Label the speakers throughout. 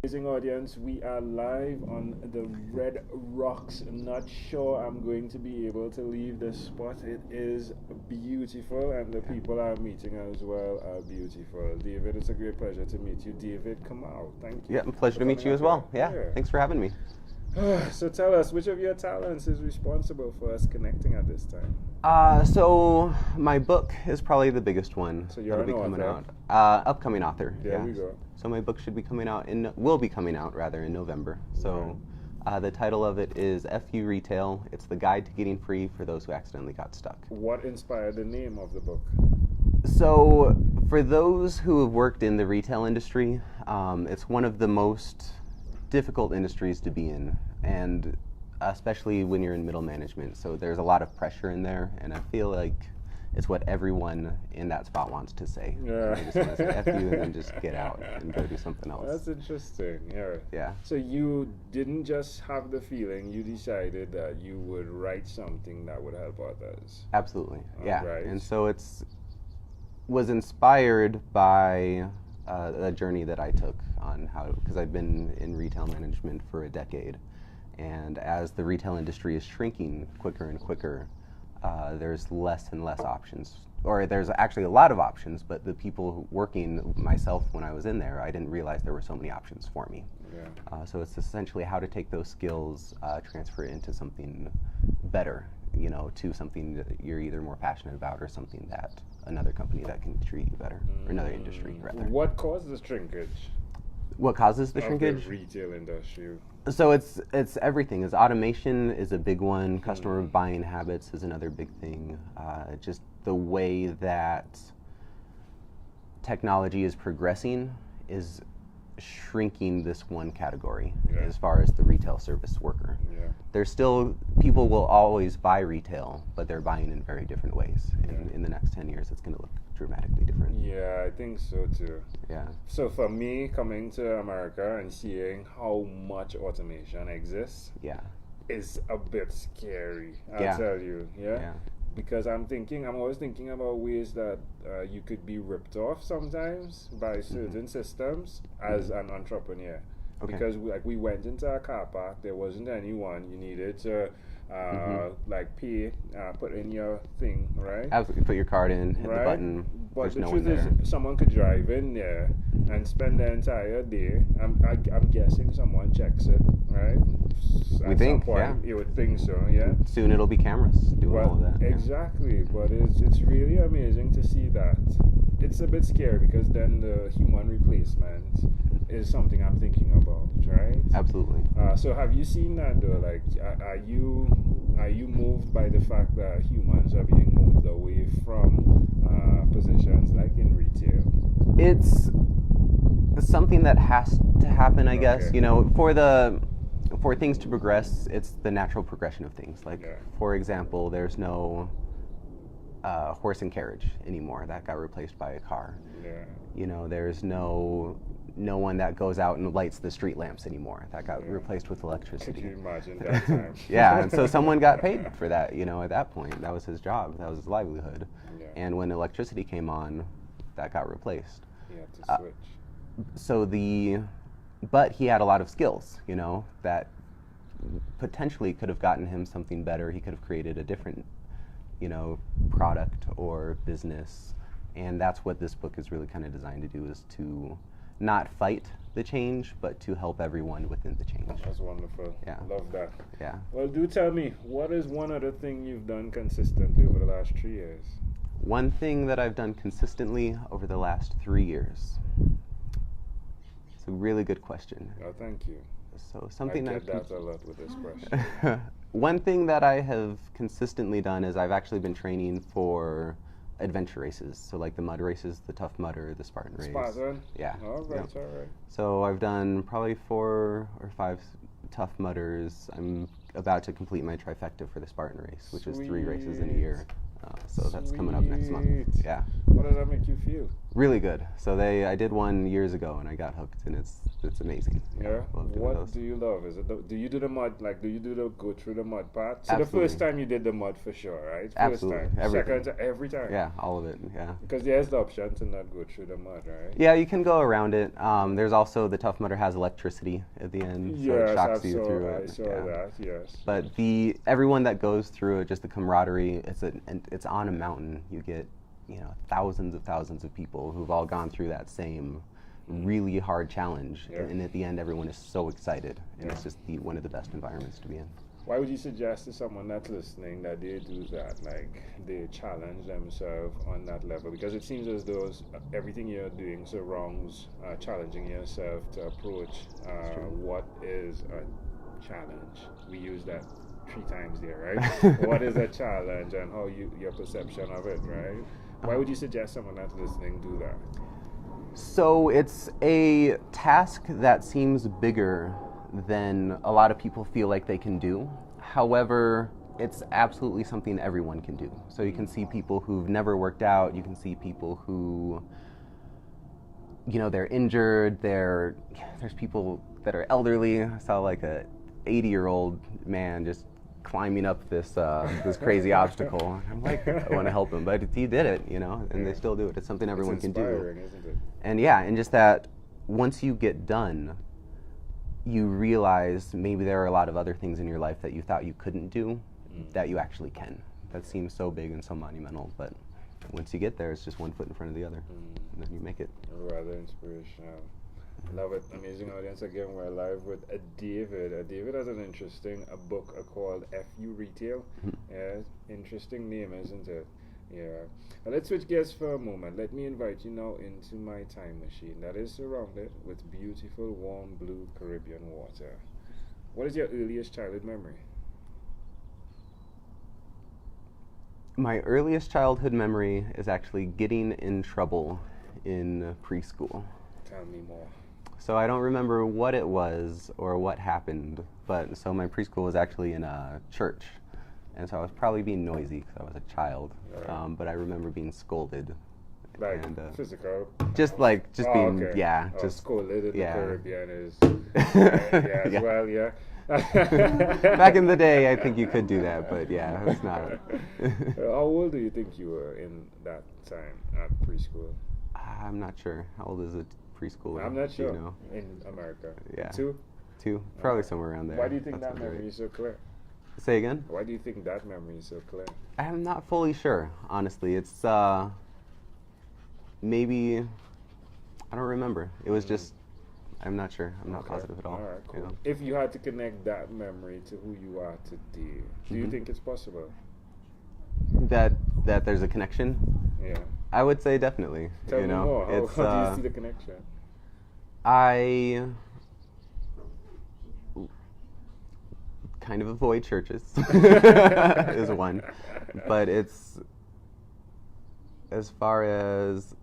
Speaker 1: Amazing audience, we are live on the Red Rocks. Not sure I'm going to be able to leave this spot. It is beautiful, and the people I'm meeting as well are beautiful. David, it's a great pleasure to meet you. David Kamau, thank you.
Speaker 2: Yeah, pleasure to meet you as well. Yeah, thanks for having me.
Speaker 1: So tell us, which of your talents is responsible for us connecting at this time?
Speaker 2: So my book is probably the biggest one.
Speaker 1: So you're an
Speaker 2: coming
Speaker 1: author?
Speaker 2: out. Upcoming author.
Speaker 1: There we go.
Speaker 2: So my book will be coming out rather in November. So the title of it is FU Retail. It's the guide to getting free for those who accidentally got stuck.
Speaker 1: What inspired the name of the book?
Speaker 2: So for those who have worked in the retail industry, it's one of the most difficult industries to be in, and especially when you're in middle management. So there's a lot of pressure in there, and I feel like it's what everyone in that spot wants to say.
Speaker 1: Yeah.
Speaker 2: They just want to say F you and then just get out and go do something else.
Speaker 1: That's interesting.
Speaker 2: Yeah.
Speaker 1: So you didn't just have the feeling, you decided that you would write something that would help others.
Speaker 2: Absolutely. Yeah.
Speaker 1: Right.
Speaker 2: And so was inspired by a journey that I took on because I've been in retail management for a decade, and as the retail industry is shrinking quicker and quicker, there's less and less options, or there's actually a lot of options, but the people working, myself when I was in there, I didn't realize there were so many options for me.
Speaker 1: Yeah.
Speaker 2: So it's essentially how to take those skills, transfer it into something better, to something that you're either more passionate about or something that another company that can treat you better, or another industry rather.
Speaker 1: What caused the shrinkage?
Speaker 2: What causes the shrinkage?
Speaker 1: The retail industry.
Speaker 2: So it's everything. Automation is a big one. Customer buying habits is another big thing. Just the way that technology is progressing is shrinking this one category as far as the retail service worker.
Speaker 1: Yeah.
Speaker 2: There's still, people will always buy retail, but they're buying in very different ways. And in the next 10 years, it's going to look dramatically different.
Speaker 1: Yeah, I think so too.
Speaker 2: Yeah.
Speaker 1: So for me, coming to America and seeing how much automation exists, is a bit scary, I'll tell you. Yeah. Because I'm always thinking about ways that you could be ripped off sometimes by certain systems as an entrepreneur.
Speaker 2: Okay.
Speaker 1: Because we went into a car park, there wasn't anyone. You needed to pay, put in your thing, right?
Speaker 2: Absolutely, put your card in, hit the button.
Speaker 1: But the
Speaker 2: no
Speaker 1: truth
Speaker 2: one there.
Speaker 1: is, someone could drive in there and spend the entire day. I'm guessing someone checks it, right?
Speaker 2: We
Speaker 1: At
Speaker 2: think,
Speaker 1: some point, you would think so, yeah.
Speaker 2: Soon it'll be cameras doing all of that.
Speaker 1: Exactly, but it's really amazing to see that. It's a bit scary because then the human replacement is something I'm thinking about, right?
Speaker 2: Absolutely.
Speaker 1: So have you seen that though? Like, are you moved by the fact that humans are being moved away from positions like in retail?
Speaker 2: It's something that has to happen, I guess. For things to progress, it's the natural progression of things. Like, for example, there's no horse and carriage anymore. That got replaced by a car.
Speaker 1: Yeah.
Speaker 2: There's no one that goes out and lights the street lamps anymore. That got replaced with electricity.
Speaker 1: Could you imagine that time?
Speaker 2: Yeah, and so someone got paid for that, at that point. That was his job. That was his livelihood.
Speaker 1: Yeah.
Speaker 2: And when electricity came on, that got replaced.
Speaker 1: You have to switch.
Speaker 2: But he had a lot of skills, that potentially could have gotten him something better. He could have created a different, product or business. And that's what this book is really kind of designed to do, is to not fight the change, but to help everyone within the change.
Speaker 1: That's wonderful.
Speaker 2: Yeah.
Speaker 1: Love that.
Speaker 2: Yeah.
Speaker 1: Well, do tell me, what is one other thing you've done consistently over the last 3 years?
Speaker 2: One thing that I've done consistently over the last 3 years. It's a really good question.
Speaker 1: Oh, thank you.
Speaker 2: So something
Speaker 1: I get that a lot with this question.
Speaker 2: One thing that I have consistently done is I've actually been training for adventure races. So like the mud races, the Tough Mudder, the Spartan race.
Speaker 1: Spartan?
Speaker 2: Yeah.
Speaker 1: All right.
Speaker 2: So I've done probably 4 or 5 Tough Mudders. I'm about to complete my trifecta for the Spartan race, which is 3 races in a year. So that's coming up next month. Yeah.
Speaker 1: What does that make you feel?
Speaker 2: Really good. So I did one years ago and I got hooked, and it's amazing.
Speaker 1: Yeah. What do you love? Is it do you do the mud, like, do you do the go through the mud part? So
Speaker 2: Absolutely.
Speaker 1: the first time you did the mud for sure, right? First
Speaker 2: Absolutely.
Speaker 1: time.
Speaker 2: Everything.
Speaker 1: Second time, every time.
Speaker 2: Yeah, all of it. Yeah.
Speaker 1: Because there's the option to not go through the mud, right?
Speaker 2: Yeah, you can go around it. There's also the Tough Mudder has electricity at the end, so
Speaker 1: Yes,
Speaker 2: it shocks you through it.
Speaker 1: I saw that. Yes.
Speaker 2: But everyone that goes through it, just the camaraderie. It's on a mountain. You get thousands of people who've all gone through that same really hard challenge, and at the end everyone is so excited, and it's just one of the best environments to be in.
Speaker 1: Why would you suggest to someone that's listening that they do that, like they challenge themselves on that level? Because it seems as though everything you're doing surrounds challenging yourself to approach what is a challenge. We use that 3 times there, right? What is a challenge, and how your perception of it, right? Why would you suggest someone that's listening do that?
Speaker 2: So it's a task that seems bigger than a lot of people feel like they can do. However, it's absolutely something everyone can do. So you can see people who've never worked out. You can see people who, they're injured. There's people that are elderly. I saw like a 80-year-old man just climbing up this crazy obstacle. I'm like, I want to help him, but he did it, and they still do it. It's something everyone can do.
Speaker 1: Isn't it?
Speaker 2: And just that once you get done, you realize maybe there are a lot of other things in your life that you thought you couldn't do that you actually can. That seems so big and so monumental, but once you get there, it's just one foot in front of the other, and then you make it.
Speaker 1: Rather inspirational. Love it. Amazing audience. Again, we're live with David. David has an interesting book called FU Retail. Yeah, interesting name, isn't it? Yeah. Now let's switch gears for a moment. Let me invite you now into my time machine that is surrounded with beautiful, warm, blue Caribbean water. What is your earliest childhood memory?
Speaker 2: My earliest childhood memory is actually getting in trouble in preschool.
Speaker 1: Tell me more.
Speaker 2: So I don't remember what it was or what happened, but so my preschool was actually in a church, and so I was probably being noisy because I was a child. Right. But I remember being scolded.
Speaker 1: Like physical?
Speaker 2: Just being,
Speaker 1: okay.
Speaker 2: just
Speaker 1: scolded in the Caribbean is, well, yeah.
Speaker 2: Back in the day, I think you could do that, but yeah, it's not.
Speaker 1: How old do you think you were in that time at preschool?
Speaker 2: I'm not sure. How old is a preschooler?
Speaker 1: I'm not sure.
Speaker 2: You know?
Speaker 1: In America.
Speaker 2: Yeah.
Speaker 1: 2?
Speaker 2: Probably somewhere around there.
Speaker 1: Why do you think that memory is so clear?
Speaker 2: Say again?
Speaker 1: Why do you think that memory is so clear?
Speaker 2: I'm not fully sure, honestly. It's maybe, I don't remember. It was just, I'm not sure. I'm not positive at all.
Speaker 1: All right, cool. If you had to connect that memory to who you are today, do you think it's possible?
Speaker 2: That there's a connection?
Speaker 1: Yeah.
Speaker 2: I would say definitely.
Speaker 1: Tell me more. How do you see the connection?
Speaker 2: I kind of avoid churches is one, but it's as far as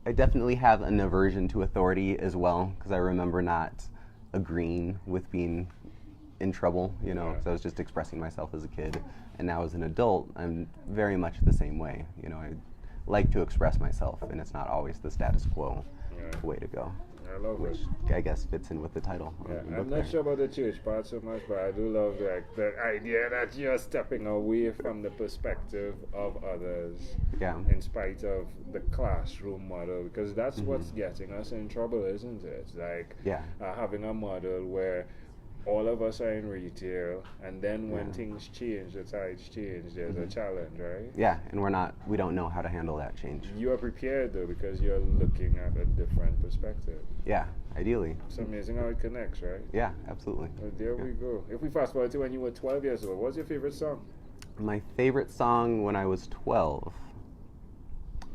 Speaker 2: I definitely have an aversion to authority as well, because I remember not agreeing with being in trouble, because I was just expressing myself as a kid, and now as an adult I'm very much the same way. I like to express myself, and it's not always the status quo way to go.
Speaker 1: I love
Speaker 2: which
Speaker 1: it.
Speaker 2: I guess fits in with the title.
Speaker 1: Yeah, I'm not sure about the church part so much, but I do love the idea that you're stepping away from the perspective of others, in spite of the classroom model, because that's what's getting us in trouble, isn't it? Like having a model where all of us are in retail, and then when things change, the tides change, there's a challenge, right?
Speaker 2: Yeah, and we don't know how to handle that change.
Speaker 1: You are prepared, though, because you're looking at a different perspective.
Speaker 2: Yeah, ideally.
Speaker 1: It's amazing how it connects, right?
Speaker 2: Yeah, absolutely.
Speaker 1: Well, there we go. If we fast forward to when you were 12 years old, what's your favorite song?
Speaker 2: My favorite song when I was 12,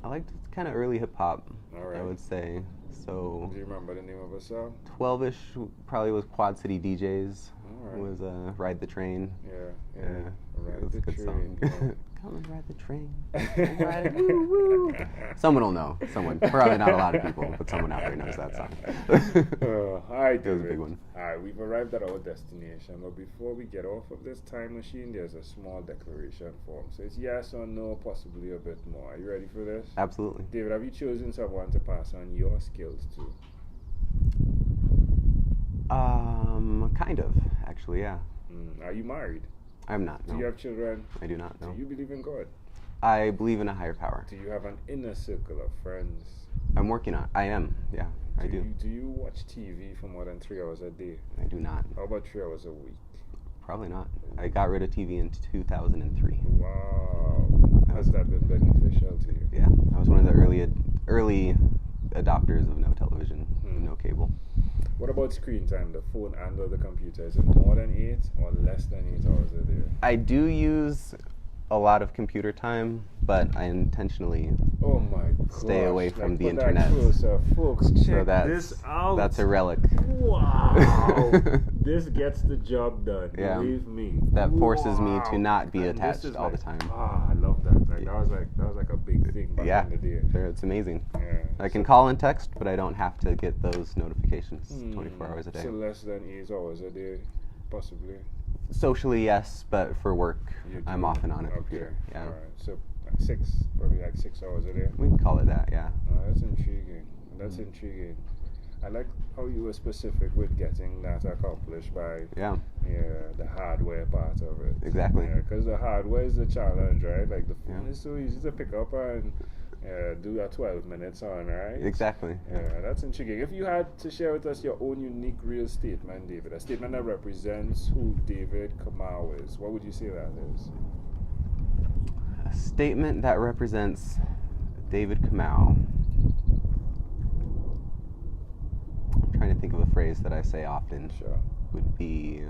Speaker 2: I liked kind of early hip-hop, I would say. So,
Speaker 1: do you remember the name of a song?
Speaker 2: 12-ish probably was Quad City DJs. It was Ride the Train.
Speaker 1: Yeah. Ride
Speaker 2: it was
Speaker 1: the
Speaker 2: a good
Speaker 1: Train.
Speaker 2: song. come and ride the train. Ride it, woo, woo. Someone will know. Someone. Probably not a lot of people, but someone out there knows that song.
Speaker 1: All right,
Speaker 2: it was a big one.
Speaker 1: All right, we've arrived at our destination, but before we get off of this time machine, there's a small declaration form. So it's yes or no, possibly a bit more. Are you ready for this?
Speaker 2: Absolutely.
Speaker 1: David, have you chosen someone to pass on your skills to?
Speaker 2: Kind of, actually, yeah.
Speaker 1: Are you married?
Speaker 2: I'm not.
Speaker 1: Do you have children?
Speaker 2: I do not. No.
Speaker 1: Do you believe in God?
Speaker 2: I believe in a higher power.
Speaker 1: Do you have an inner circle of friends?
Speaker 2: I'm working on. I am. Yeah, I do.
Speaker 1: Do you watch TV for more than 3 hours a day?
Speaker 2: I do not.
Speaker 1: How about 3 hours a week?
Speaker 2: Probably not. I got rid of TV in 2003.
Speaker 1: Wow. Has that been beneficial to you?
Speaker 2: Yeah, I was one of the early adopters of no television, no cable.
Speaker 1: What about screen time, the phone and or the computer? Is it more than 8 or less than 8 hours a day?
Speaker 2: I do use a lot of computer time, but I intentionally stay away from the internet.
Speaker 1: Closer, folks, check
Speaker 2: so
Speaker 1: this out.
Speaker 2: That's a relic.
Speaker 1: Wow. This gets the job done, believe me.
Speaker 2: That forces me to not be attached all the time.
Speaker 1: I love that. That was like a big thing back in the day.
Speaker 2: Sure, it's amazing.
Speaker 1: Yeah.
Speaker 2: I can call and text, but I don't have to get those notifications 24 hours a day.
Speaker 1: So less than 8 hours a day, possibly?
Speaker 2: Socially, yes, but for work, I'm often on a computer. Yeah.
Speaker 1: All right. So probably like 6 hours a day?
Speaker 2: We can call it that, yeah.
Speaker 1: That's intriguing. That's intriguing. I like how you were specific with getting that accomplished by the hardware part of it.
Speaker 2: Exactly.
Speaker 1: Because the hardware is the challenge, right? Like the phone is so easy to pick up and do a 12 minutes on, right?
Speaker 2: Exactly.
Speaker 1: Yeah, that's intriguing. If you had to share with us your own unique real statement, David, a statement that represents who David Kamau is, what would you say that is?
Speaker 2: A statement that represents David Kamau. I'm trying to think of a phrase that I say often.
Speaker 1: Sure.
Speaker 2: Would be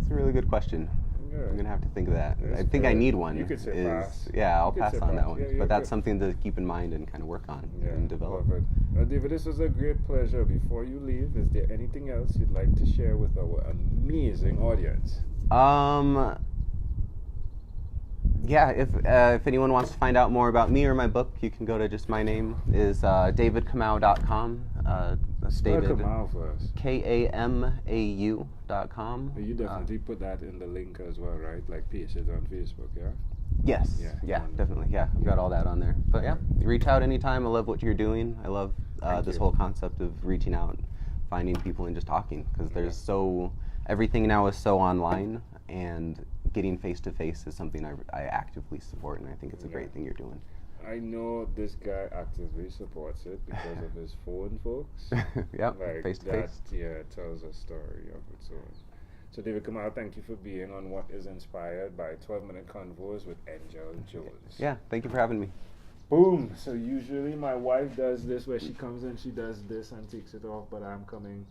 Speaker 2: it's a really good question.
Speaker 1: Yeah.
Speaker 2: I'm gonna have to think of that.
Speaker 1: It's
Speaker 2: I think I need one.
Speaker 1: You could say pass.
Speaker 2: Yeah, I'll pass on that one.
Speaker 1: Yeah,
Speaker 2: but that's something to keep in mind and kind of work on and develop.
Speaker 1: Love it. David, this was a great pleasure. Before you leave, is there anything else you'd like to share with our amazing audience?
Speaker 2: Yeah, if anyone wants to find out more about me or my book, you can go to just my name is davidkamau.com. That's David
Speaker 1: Kamau first.
Speaker 2: KAMAU.com.
Speaker 1: You definitely put that in the link as well, right? Like pages on Facebook, yeah?
Speaker 2: Yes. Yeah, definitely. Yeah, I've got all that on there. But yeah, reach out anytime. I love what you're doing. I love this whole concept of reaching out, finding people, and just talking, because there's everything now is so online, and getting face-to-face is something I actively support, and I think it's a great thing you're doing.
Speaker 1: I know this guy actively supports it because of his phone, folks.
Speaker 2: Yep, like face-to-face.
Speaker 1: That tells a story of its own. So David Kamau, thank you for being on What Is Inspired by 12-Minute Convos with Angel Jones.
Speaker 2: Yeah, thank you for having me.
Speaker 1: Boom. So usually my wife does this where she comes and she does this and takes it off, but I'm coming